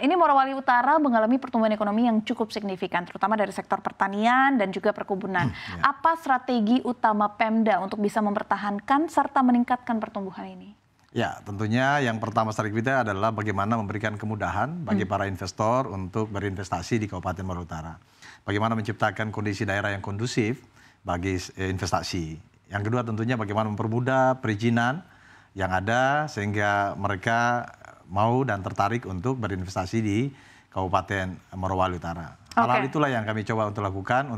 ini Morowali Utara mengalami pertumbuhan ekonomi yang cukup signifikan, terutama dari sektor pertanian dan juga perkebunan. Apa strategi utama Pemda untuk bisa mempertahankan serta meningkatkan pertumbuhan ini? Ya, tentunya yang pertama strategi kita adalah bagaimana memberikan kemudahan bagi para investor untuk berinvestasi di Kabupaten Morowali Utara. Bagaimana menciptakan kondisi daerah yang kondusif bagi investasi. Yang kedua tentunya bagaimana mempermudah perizinan yang ada sehingga mereka mau dan tertarik untuk berinvestasi di Kabupaten Morowali Utara. Hal-hal itulah yang kami coba untuk lakukan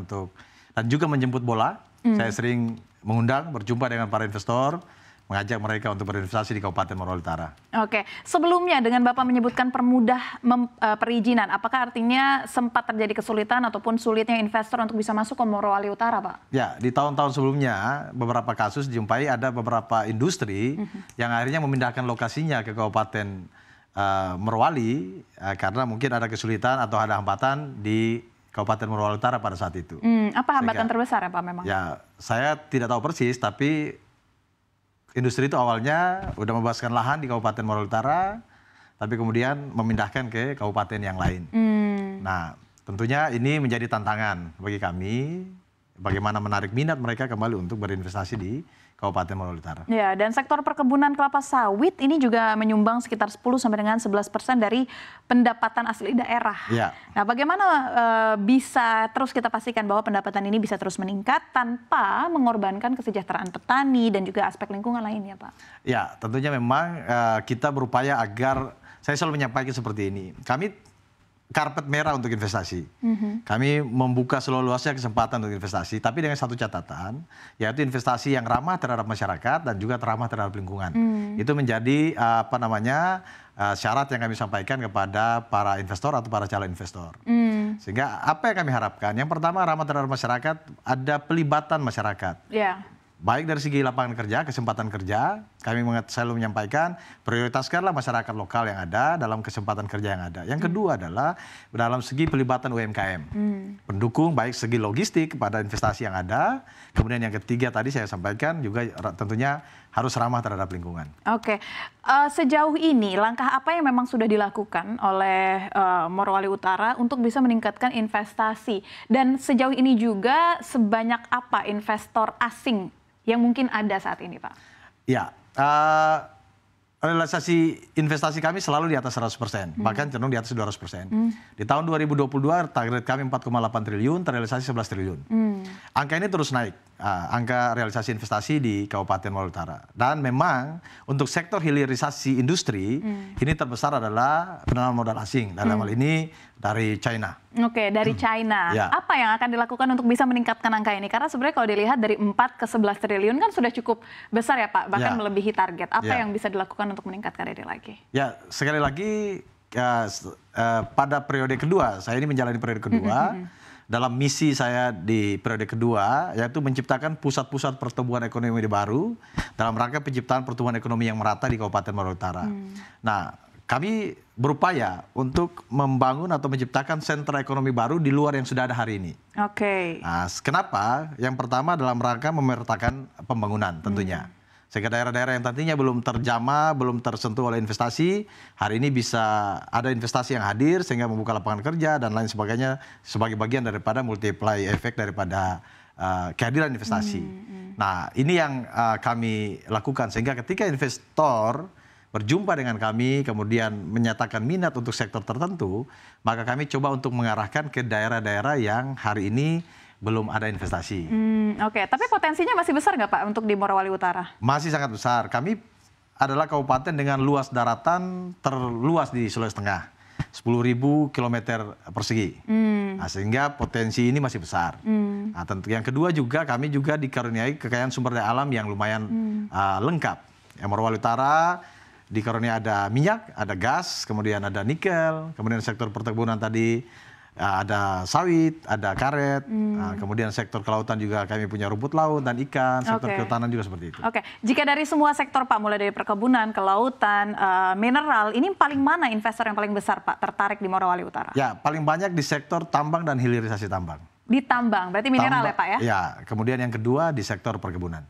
dan juga menjemput bola. Saya sering mengundang, berjumpa dengan para investor, mengajak mereka untuk berinvestasi di Kabupaten Morowali Utara. Oke, sebelumnya dengan Bapak menyebutkan permudah perizinan, apakah artinya sempat terjadi kesulitan ataupun sulitnya investor untuk bisa masuk ke Morowali Utara, Pak? Ya, di tahun-tahun sebelumnya beberapa kasus dijumpai ada beberapa industri yang akhirnya memindahkan lokasinya ke Kabupaten Morowali karena mungkin ada kesulitan atau ada hambatan di Kabupaten Morowali Utara pada saat itu. Apa hambatan terbesar ya Pak memang? Ya, saya tidak tahu persis, tapi industri itu awalnya udah membebaskan lahan di Kabupaten Morowali Utara, tapi kemudian memindahkan ke kabupaten yang lain. Nah, tentunya ini menjadi tantangan bagi kami, bagaimana menarik minat mereka kembali untuk berinvestasi di Kabupaten Morowali Utara. Ya, dan sektor perkebunan kelapa sawit ini juga menyumbang sekitar 10 sampai dengan 11% dari pendapatan asli daerah. Ya. Nah, bagaimana bisa terus kita pastikan bahwa pendapatan ini bisa terus meningkat tanpa mengorbankan kesejahteraan petani dan juga aspek lingkungan lainnya, Pak? Ya, tentunya memang kita berupaya agar, saya selalu menyampaikan seperti ini, kami karpet merah untuk investasi. Kami membuka seluas-luasnya kesempatan untuk investasi, tapi dengan satu catatan, yaitu investasi yang ramah terhadap masyarakat dan juga ramah terhadap lingkungan. Itu menjadi syarat yang kami sampaikan kepada para investor atau para calon investor. Sehingga apa yang kami harapkan? Yang pertama ramah terhadap masyarakat, ada pelibatan masyarakat. Baik dari segi lapangan kerja, kesempatan kerja, kami selalu menyampaikan prioritaskanlah masyarakat lokal yang ada dalam kesempatan kerja yang ada. Yang kedua adalah dalam segi pelibatan UMKM. Pendukung baik segi logistik kepada investasi yang ada. Kemudian yang ketiga tadi saya sampaikan juga tentunya harus ramah terhadap lingkungan. Oke, sejauh ini langkah apa yang memang sudah dilakukan oleh Morowali Utara untuk bisa meningkatkan investasi? Dan sejauh ini juga sebanyak apa investor asing yang mungkin ada saat ini, Pak? Ya, realisasi investasi kami selalu di atas 100%, bahkan cenderung di atas 200%. Di tahun 2022 target kami 4,8 triliun, terrealisasi 11 triliun. Angka ini terus naik, angka realisasi investasi di Kabupaten Morowali Utara. Dan memang untuk sektor hilirisasi industri, ini terbesar adalah penanaman modal asing, dalam hal ini dari China. Oke, dari China. Apa yang akan dilakukan untuk bisa meningkatkan angka ini? Karena sebenarnya kalau dilihat dari 4 ke 11 triliun kan sudah cukup besar ya Pak, bahkan melebihi target. Apa yang bisa dilakukan untuk meningkatkan ini lagi? Ya, sekali lagi pada periode kedua, saya ini menjalani periode kedua, dalam misi saya di periode kedua, yaitu menciptakan pusat-pusat pertumbuhan ekonomi baru dalam rangka penciptaan pertumbuhan ekonomi yang merata di Kabupaten Morowali Utara. Nah, kami berupaya untuk membangun atau menciptakan sentra ekonomi baru di luar yang sudah ada hari ini. Nah, kenapa? Yang pertama dalam rangka memetakan pembangunan tentunya. Sehingga daerah-daerah yang tadinya belum terjamah, belum tersentuh oleh investasi, hari ini bisa ada investasi yang hadir sehingga membuka lapangan kerja dan lain sebagainya sebagai bagian daripada multiply efek daripada kehadiran investasi. Nah, ini yang kami lakukan sehingga ketika investor berjumpa dengan kami, kemudian menyatakan minat untuk sektor tertentu, maka kami coba untuk mengarahkan ke daerah-daerah yang hari ini belum ada investasi. Oke, tapi potensinya masih besar nggak Pak untuk di Morowali Utara? Masih sangat besar. Kami adalah kabupaten dengan luas daratan terluas di Sulawesi Tengah. 10.000 km persegi. Nah, sehingga potensi ini masih besar. Nah, tentu yang kedua juga kami juga dikaruniai kekayaan sumber daya alam yang lumayan lengkap. Morowali Utara dikaruniai ada minyak, ada gas, kemudian ada nikel, kemudian sektor perkebunan tadi ada sawit, ada karet, kemudian sektor kelautan juga kami punya rumput laut dan ikan, sektor kehutanan juga seperti itu. Jika dari semua sektor Pak, mulai dari perkebunan, kelautan, mineral, ini paling mana investor yang paling besar Pak tertarik di Morowali Utara? Ya, paling banyak di sektor tambang dan hilirisasi tambang. Di tambang, berarti mineral ya Pak ya? Ya, kemudian yang kedua di sektor perkebunan.